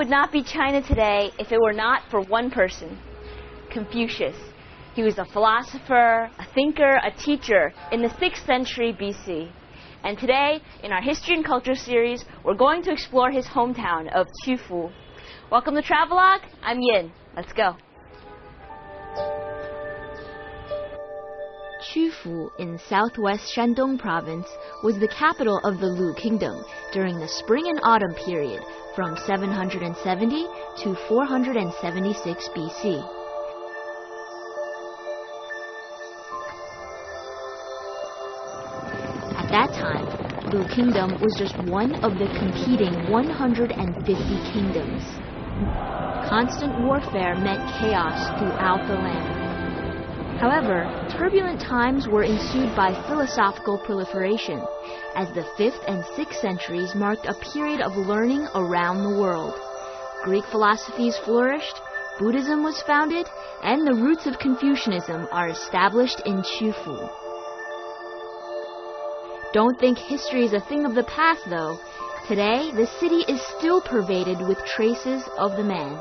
would not be China today if it were not for one person, Confucius. He was a philosopher, a thinker, a teacher in the 6th century BC. And today, in our History and Culture series, we're going to explore his hometown of Qufu. Welcome to Travelogue. I'm Yin. Let's go. Qufu in southwest Shandong province was the capital of the Lu Kingdom during the spring and autumn period from 770 to 476 BC. At that time, Lu Kingdom was just one of the competing 150 kingdoms. Constant warfare meant chaos throughout the land. However, turbulent times were ensued by philosophical proliferation, as the 5th and 6th centuries marked a period of learning around the world. Greek philosophies flourished, Buddhism was founded, and the roots of Confucianism are established in Qufu. Don't think history is a thing of the past, though. Today, the city is still pervaded with traces of the man.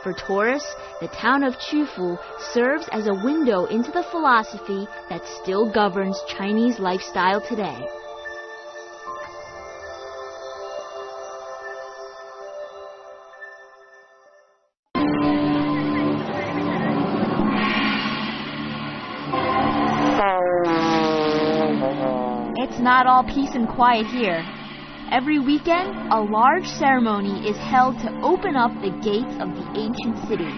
For tourists, the town of Qufu serves as a window into the philosophy that still governs Chinese lifestyle today. It's not all peace and quiet here. Every weekend, a large ceremony is held to open up the gates of the ancient city.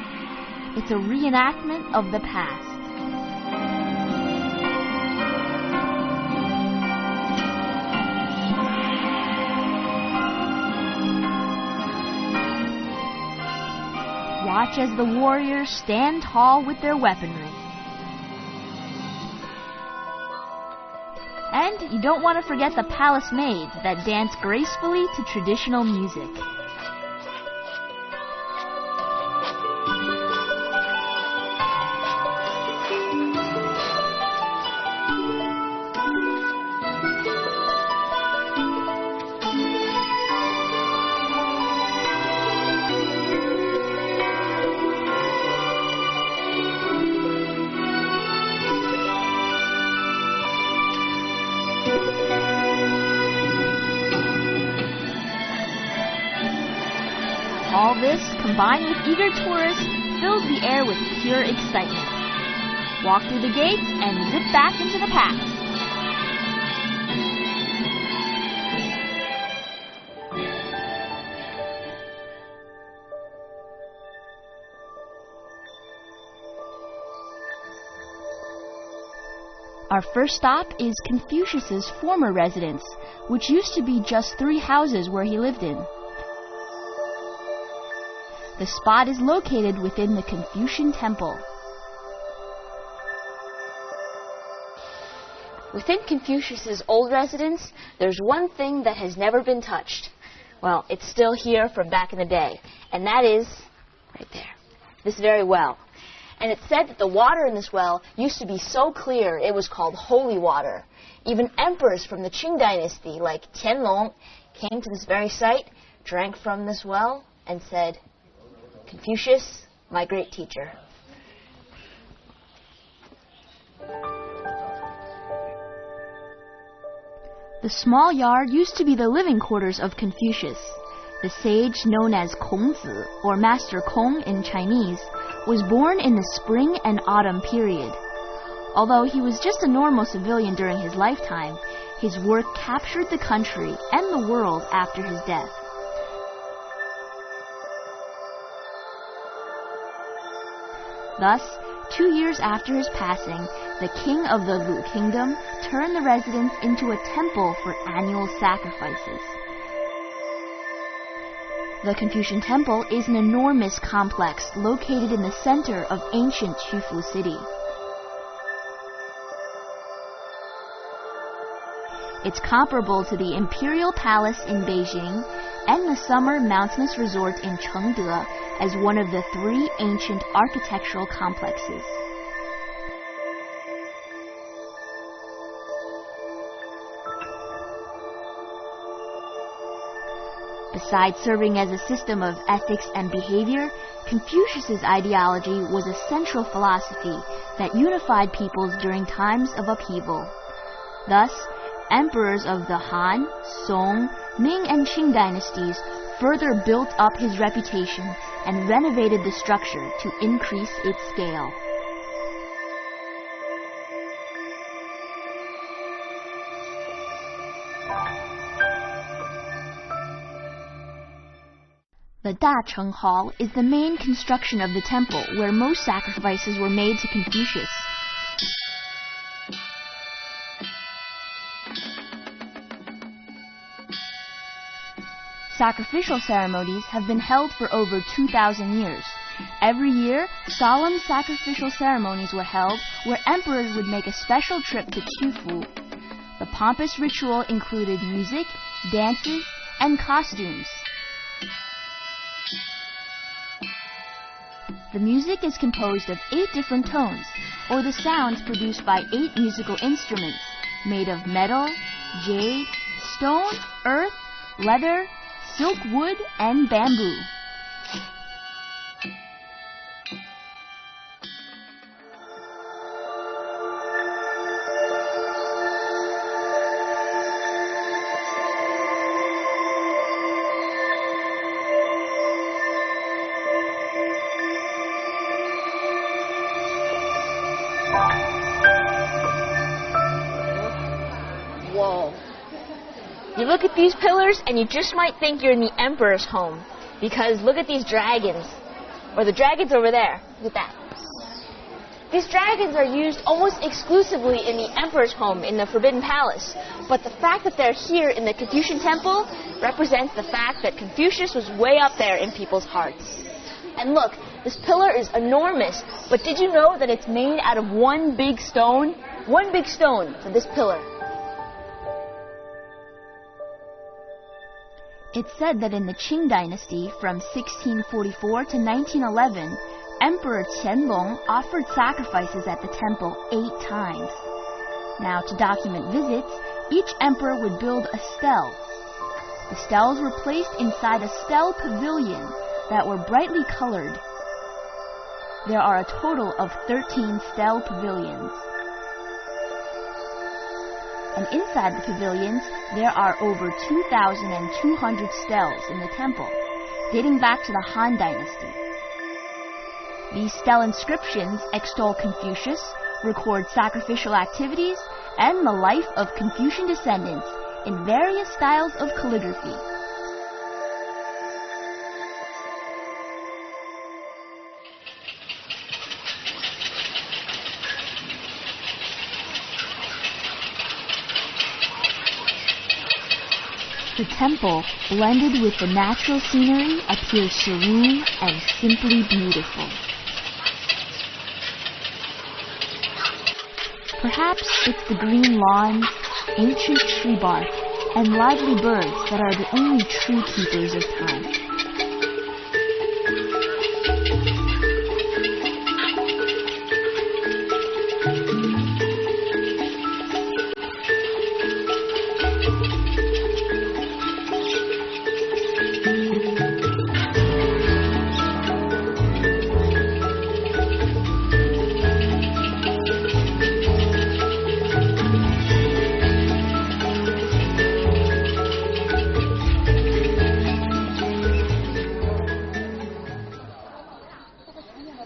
It's a reenactment of the past. Watch as the warriors stand tall with their weaponry. And you don't want to forget the palace maids that dance gracefully to traditional music. All this, combined with eager tourists, fills the air with pure excitement. Walk through the gates and zip back into the past. Our first stop is Confucius's former residence, which used to be just 3 houses where he lived in. The spot is located within the Confucian Temple. Within Confucius's old residence, there's one thing that has never been touched. Well, it's still here from back in the day, and that is right there, this very well. And it's said that the water in this well used to be so clear it was called holy water. Even emperors from the Qing dynasty, like Tianlong, came to this very site, drank from this well, and said, "Confucius, my great teacher." The small yard used to be the living quarters of Confucius. The sage known as Kongzi, or Master Kong in Chinese, was born in the spring and autumn period. Although he was just a normal civilian during his lifetime, his work captured the country and the world after his death. Thus, 2 years after his passing, the king of the Lu Kingdom turned the residence into a temple for annual sacrifices. The Confucian Temple is an enormous complex located in the center of ancient Qufu city. It's comparable to the Imperial Palace in Beijing and the summer mountainous resort in Chengde as one of the 3 ancient architectural complexes. Besides serving as a system of ethics and behavior, Confucius's ideology was a central philosophy that unified peoples during times of upheaval. Thus, emperors of the Han, Song, Ming, and Qing dynasties further built up his reputation and renovated the structure to increase its scale. The Dacheng Hall is the main construction of the temple where most sacrifices were made to Confucius. Sacrificial ceremonies have been held for over 2,000 years. Every year, solemn sacrificial ceremonies were held where emperors would make a special trip to Qufu. The pompous ritual included music, dances, and costumes. The music is composed of 8 different tones, or the sounds produced by 8 musical instruments made of metal, jade, stone, earth, leather, silk wood, and bamboo. Whoa. You look at these pillars and you just might think you're in the emperor's home, because look at these dragons, or the dragons over there. Look at that. These dragons are used almost exclusively in the emperor's home in the Forbidden Palace, but the fact that they're here in the Confucian temple represents the fact that Confucius was way up there in people's hearts. And look, this pillar is enormous, but did you know that it's made out of one big stone? One big stone for this pillar. It's said that in the Qing dynasty from 1644 to 1911, Emperor Qianlong offered sacrifices at the temple 8 times. Now, to document visits, each emperor would build a stele. The steles were placed inside a stele pavilion that were brightly colored. There are a total of 13 stele pavilions. And inside the pavilions, there are over 2,200 steles in the temple, dating back to the Han Dynasty. These stele inscriptions extol Confucius, record sacrificial activities, and the life of Confucian descendants in various styles of calligraphy. The temple, blended with the natural scenery, appears serene and simply beautiful. Perhaps it's the green lawns, ancient tree bark, and lively birds that are the only true keepers of time.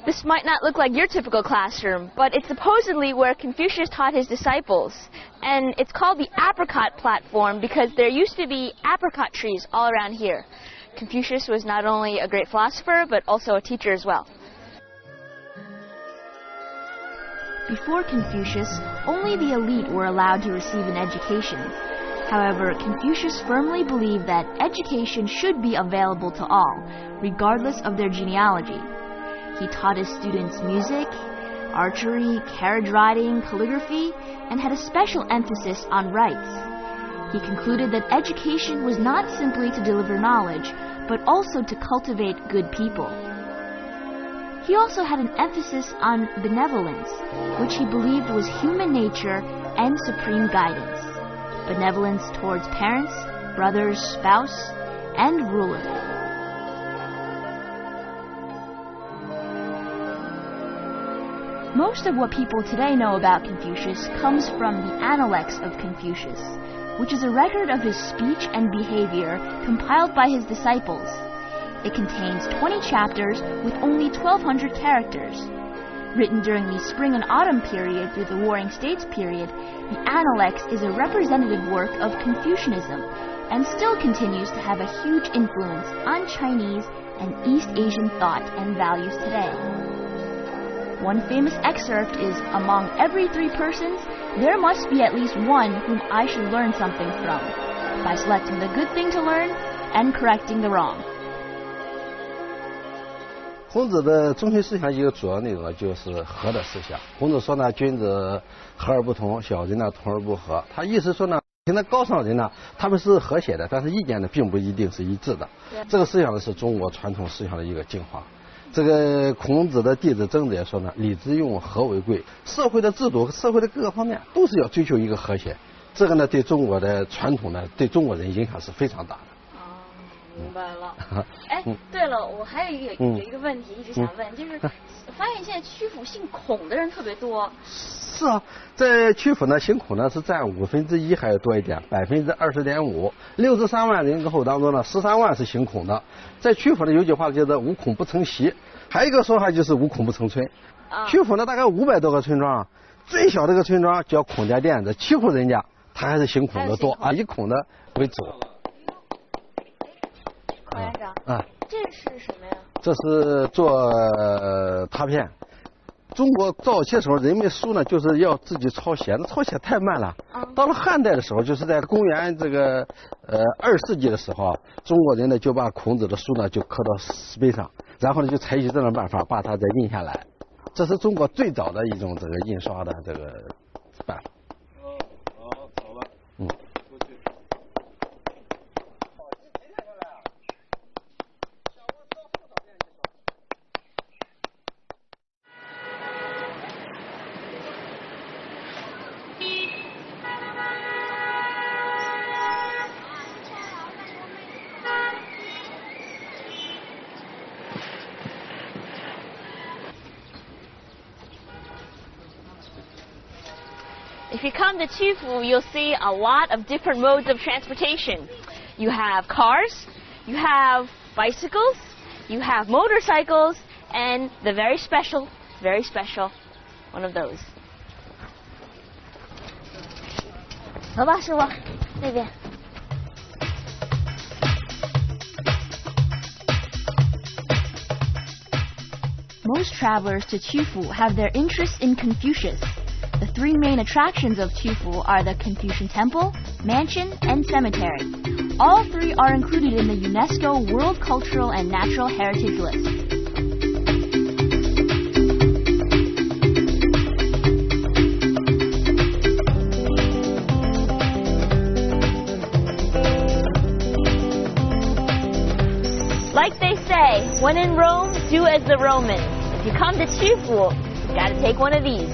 This might not look like your typical classroom, but it's supposedly where Confucius taught his disciples. And it's called the apricot platform because there used to be apricot trees all around here. Confucius was not only a great philosopher, but also a teacher as well. Before Confucius, only the elite were allowed to receive an education. However, Confucius firmly believed that education should be available to all, regardless of their genealogy. He taught his students music, archery, carriage riding, calligraphy, and had a special emphasis on rites. He concluded that education was not simply to deliver knowledge, but also to cultivate good people. He also had an emphasis on benevolence, which he believed was human nature and supreme guidance. Benevolence towards parents, brothers, spouse, and ruler. Most of what people today know about Confucius comes from the Analects of Confucius, which is a record of his speech and behavior compiled by his disciples. It contains 20 chapters with only 1,200 characters. Written during the spring and autumn period through the Warring States period, the Analects is a representative work of Confucianism and still continues to have a huge influence on Chinese and East Asian thought and values today. One famous excerpt is, "Among every 3 persons, there must be at least one whom I should learn something from, by selecting the good thing to learn and correcting the wrong." 孔子的中心思想一个主要内容就是和的思想。孔子说呢，君子和而不同，小人呢同而不和。他意思说呢，现在高尚人呢，他们是和谐的，但是意见呢并不一定是一致的。这个思想呢是中国传统思想的一个精华。这个孔子的弟子曾子也说呢，礼之用，和为贵。社会的制度、社会的各个方面都是要追求一个和谐。这个呢，对中国的传统呢，对中国人影响是非常大的。明白了。哎，对了，我还有一个问题一直想问，就是发现现在曲阜姓孔的人特别多。是啊，在曲阜呢，姓孔呢是占1/5还要多一点，20.5%。63万人口当中呢，13万是姓孔的。在曲阜呢，有句话叫做“无孔不成席”，还有一个说法就是“无孔不成村”。曲阜呢大概500多个村庄，最小的一个村庄叫孔家店，这7户人家，他还是姓孔的多啊，以孔的为主。王院长，这是什么呀？这是做拓片。中国早期的时候，人们书呢就是要自己抄写，那抄写太慢了。到了汉代的时候，就是在公元这个2世纪的时候，中国人呢就把孔子的书呢就刻到石碑上，然后呢就采取这种办法把它再印下来。这是中国最早的一种这个印刷的这个办法。好了。If you come to Qufu, you'll see a lot of different modes of transportation. You have cars, you have bicycles, you have motorcycles, and the very special one of those. 走吧，师傅，那边。Most travelers to Qufu have their interests in Confucius. The 3 main attractions of Qufu are the Confucian Temple, Mansion, and Cemetery. All 3 are included in the UNESCO World Cultural and Natural Heritage List. Like they say, when in Rome, do as the Romans. If you come to Qufu, you gotta take one of these.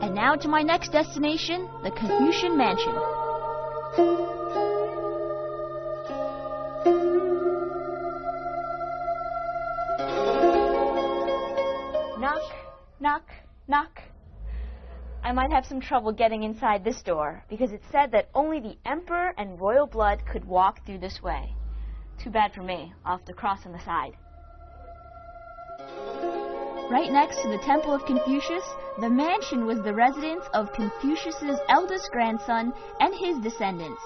And now to my next destination, the Confucian Mansion. Knock, knock, knock. I might have some trouble getting inside this door because it said that only the emperor and royal blood could walk through this way. Too bad for me. I'll have to cross on the side. Right next to the Temple of Confucius, the mansion was the residence of Confucius's eldest grandson and his descendants.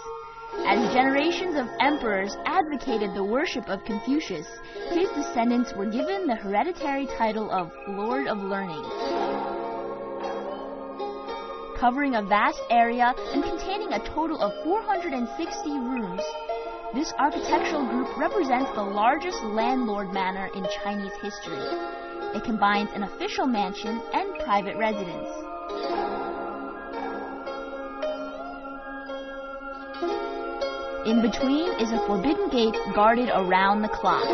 As generations of emperors advocated the worship of Confucius, his descendants were given the hereditary title of Lord of Learning. Covering a vast area and containing a total of 460 rooms, this architectural group represents the largest landlord manor in Chinese history. It combines an official mansion and private residence. In between is a forbidden gate guarded around the clock.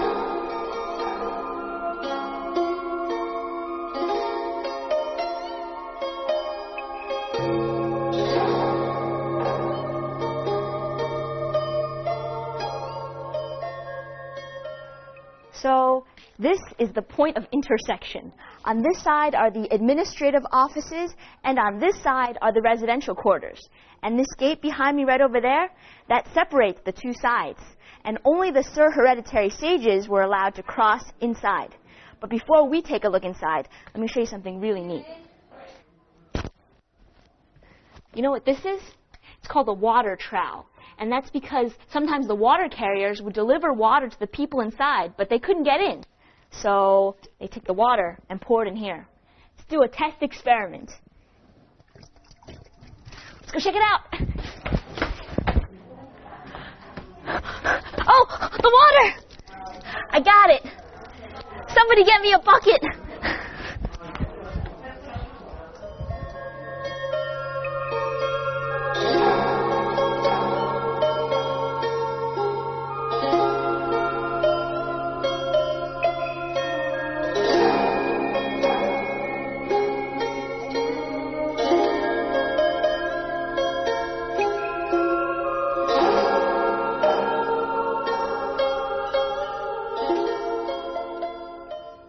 So this is the point of intersection. On this side are the administrative offices, and on this side are the residential quarters. And this gate behind me right over there, that separates the two sides. And only the Sir Hereditary sages were allowed to cross inside. But before we take a look inside, let me show you something really neat. You know what this is? It's called a water trowel. And that's because sometimes the water carriers would deliver water to the people inside, but they couldn't get in. So they take the water and pour it in here. Let's do a test experiment. Let's go check it out. Oh, the water! I got it. Somebody get me a bucket.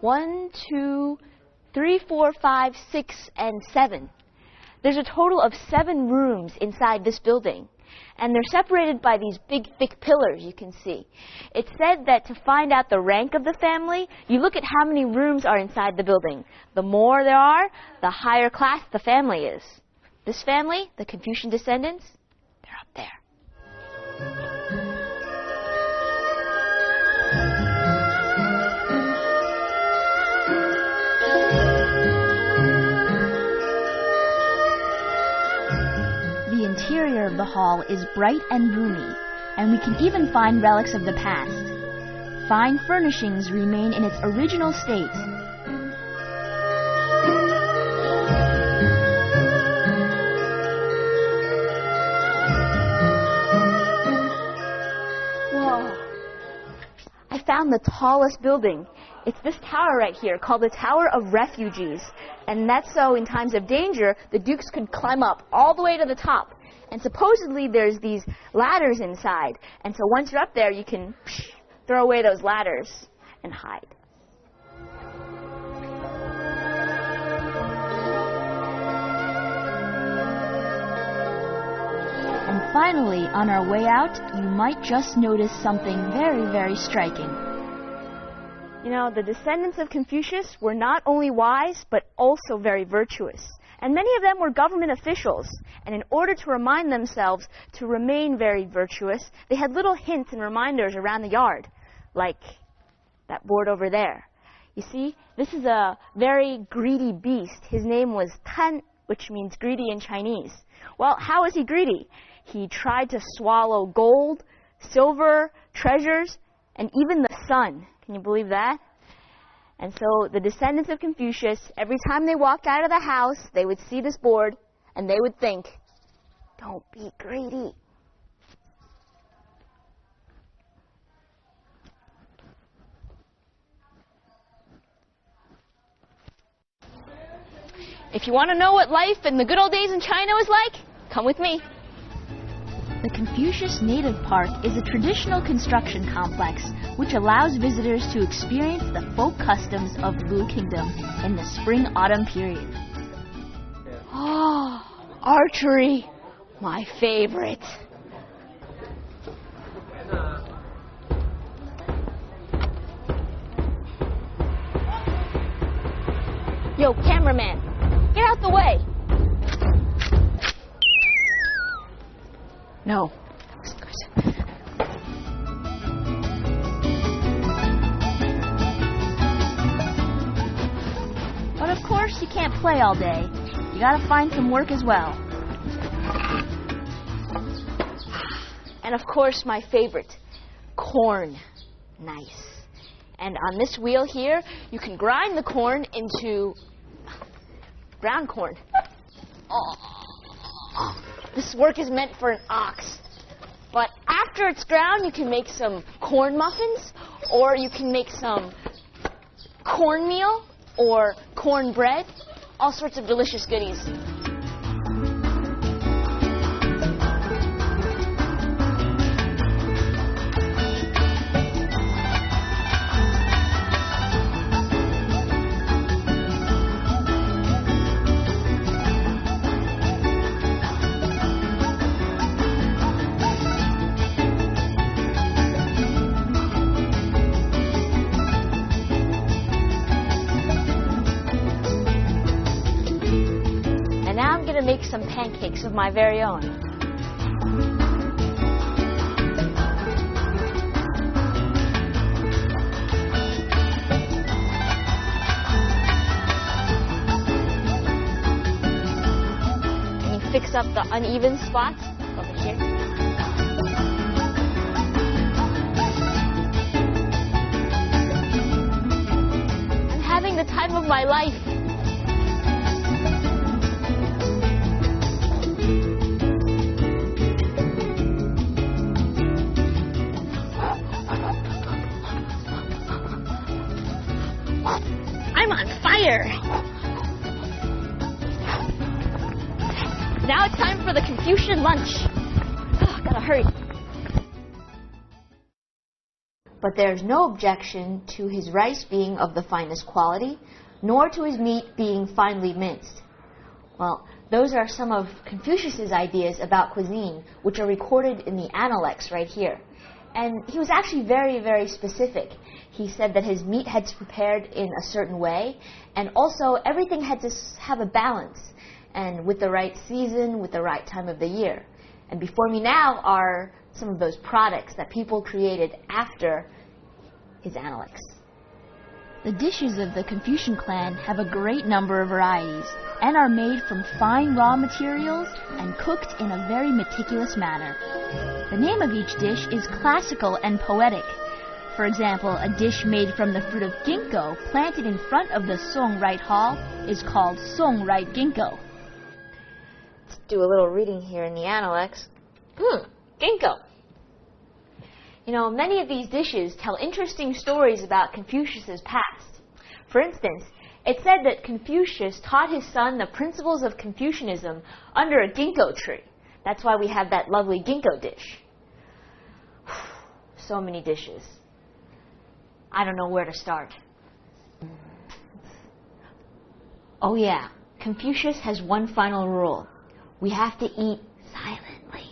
One, two, 3, 4, 5, 6, and 7. There's a total of 7 rooms inside this building. And they're separated by these big, thick pillars you can see. It's said that to find out the rank of the family, you look at how many rooms are inside the building. The more there are, the higher class the family is. This family, the Confucian descendants, they're up there. The interior of the hall is bright and roomy, and we can even find relics of the past. Fine furnishings remain in its original state. Whoa. I found the tallest building. It's this tower right here called the Tower of Refugees. And that's so in times of danger, the dukes could climb up all the way to the top. And supposedly there's these ladders inside. And so once you're up there, you can throw away those ladders and hide. And finally, on our way out, you might just notice something very, very striking. You know, the descendants of Confucius were not only wise, but also very virtuous. And many of them were government officials. And in order to remind themselves to remain very virtuous, they had little hints and reminders around the yard, like that board over there. You see, this is a very greedy beast. His name was Tan, which means greedy in Chinese. Well, how was he greedy? He tried to swallow gold, silver, treasures, and even the sun. Can you believe that? And so the descendants of Confucius, every time they walked out of the house, they would see this board, and they would think, don't be greedy. If you want to know what life in the good old days in China was like, come with me. The Confucius Native Park is a traditional construction complex which allows visitors to experience the folk customs of Lu Kingdom in the spring-autumn period. Oh, archery, my favorite. Yo, cameraman, get out the way. No. But of course, you can't play all day. You gotta find some work as well. And of course, my favorite, corn. Nice. And on this wheel here, you can grind the corn into ground corn. Oh. This work is meant for an ox. But after after it's ground, you can make some corn muffins, or you can make some cornmeal or cornbread, all sorts of delicious goodies. Make some pancakes of my very own. And you fix up the uneven spots over here. I'm having the time of my life. I'm on fire! Now it's time for the Confucian lunch. Oh, gotta hurry. But there's no objection to his rice being of the finest quality, nor to his meat being finely minced. Well, those are some of Confucius's ideas about cuisine, which are recorded in the Analects right here. And he was actually very, very specific. He said that his meat had to be prepared in a certain way, and also everything had to have a balance, and with the right season, with the right time of the year. And before me now are some of those products that people created after his Analects. The dishes of the Confucian clan have a great number of varieties and are made from fine raw materials and cooked in a very meticulous manner. The name of each dish is classical and poetic. For example, a dish made from the fruit of ginkgo planted in front of the Song Right Hall is called Song Right Ginkgo. Let's do a little reading here in the Analects. Ginkgo. You know, many of these dishes tell interesting stories about Confucius's past. For instance, it said that Confucius taught his son the principles of Confucianism under a ginkgo tree. That's why we have that lovely ginkgo dish. So many dishes. I don't know where to start. Oh yeah, Confucius has one final rule. We have to eat silently.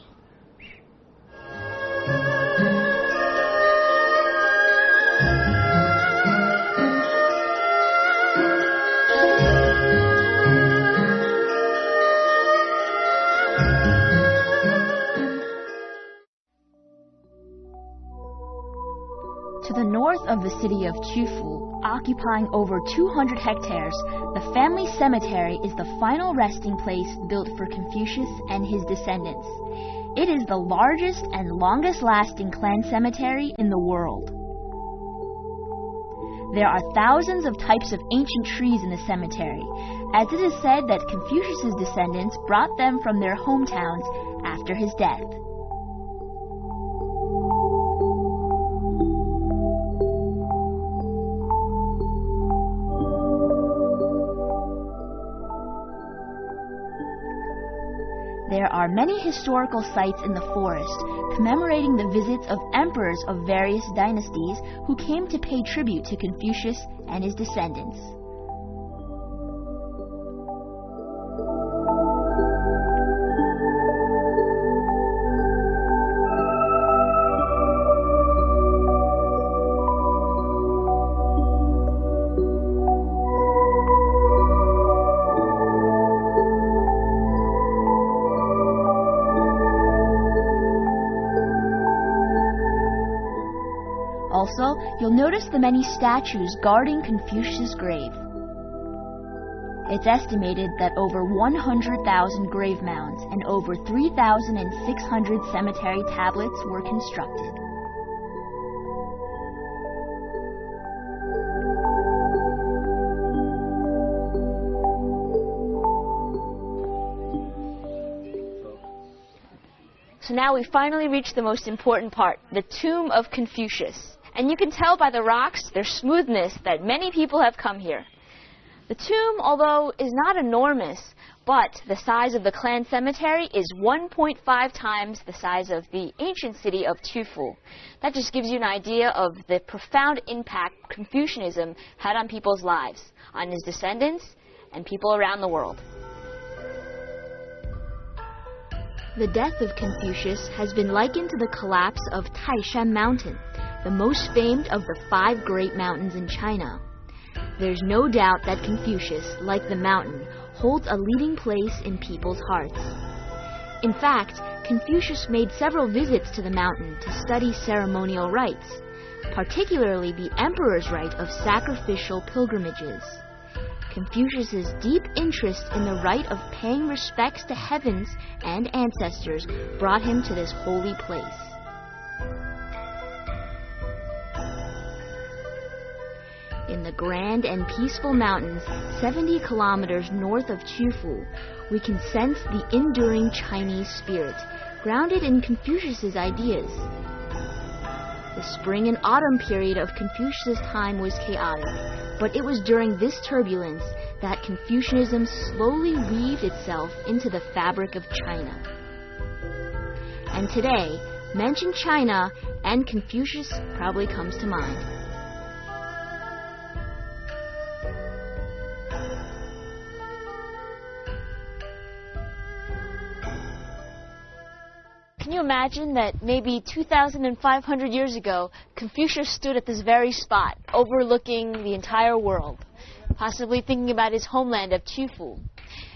To the north of the city of Qufu, occupying over 200 hectares, the family cemetery is the final resting place built for Confucius and his descendants. It is the largest and longest-lasting clan cemetery in the world. There are thousands of types of ancient trees in the cemetery, as it is said that Confucius's descendants brought them from their hometowns after his death. There are many historical sites in the forest commemorating the visits of emperors of various dynasties who came to pay tribute to Confucius and his descendants. Also, you'll notice the many statues guarding Confucius' grave. It's estimated that over 100,000 grave mounds and over 3,600 cemetery tablets were constructed. So now we finally reach the most important part, the tomb of Confucius. And you can tell by the rocks, their smoothness, that many people have come here. The tomb, although is not enormous, but the size of the clan cemetery is 1.5 times the size of the ancient city of Qufu. That just gives you an idea of the profound impact Confucianism had on people's lives, on his descendants, and people around the world. The death of Confucius has been likened to the collapse of Taishan Mountain, the most famed of the 5 great mountains in China. There's no doubt that Confucius, like the mountain, holds a leading place in people's hearts. In fact, Confucius made several visits to the mountain to study ceremonial rites, particularly the emperor's rite of sacrificial pilgrimages. Confucius's deep interest in the rite of paying respects to heavens and ancestors brought him to this holy place. In the grand and peaceful mountains 70 kilometers north of Qufu, we can sense the enduring Chinese spirit, grounded in Confucius's ideas. The spring and autumn period of Confucius's time was chaotic, but it was during this turbulence that Confucianism slowly weaved itself into the fabric of China. And today, mention China and Confucius probably comes to mind. Can you imagine that maybe 2,500 years ago, Confucius stood at this very spot, overlooking the entire world, possibly thinking about his homeland of Qufu.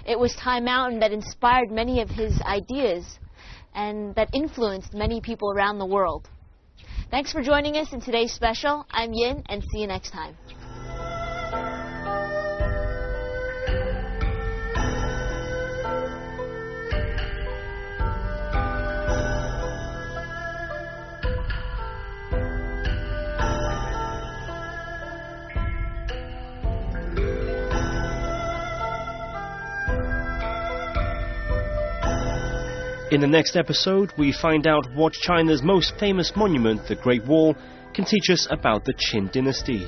It was Tai Mountain that inspired many of his ideas and that influenced many people around the world. Thanks for joining us in today's special. I'm Yin, and see you next time. In the next episode, we find out what China's most famous monument, the Great Wall, can teach us about the Qin dynasty.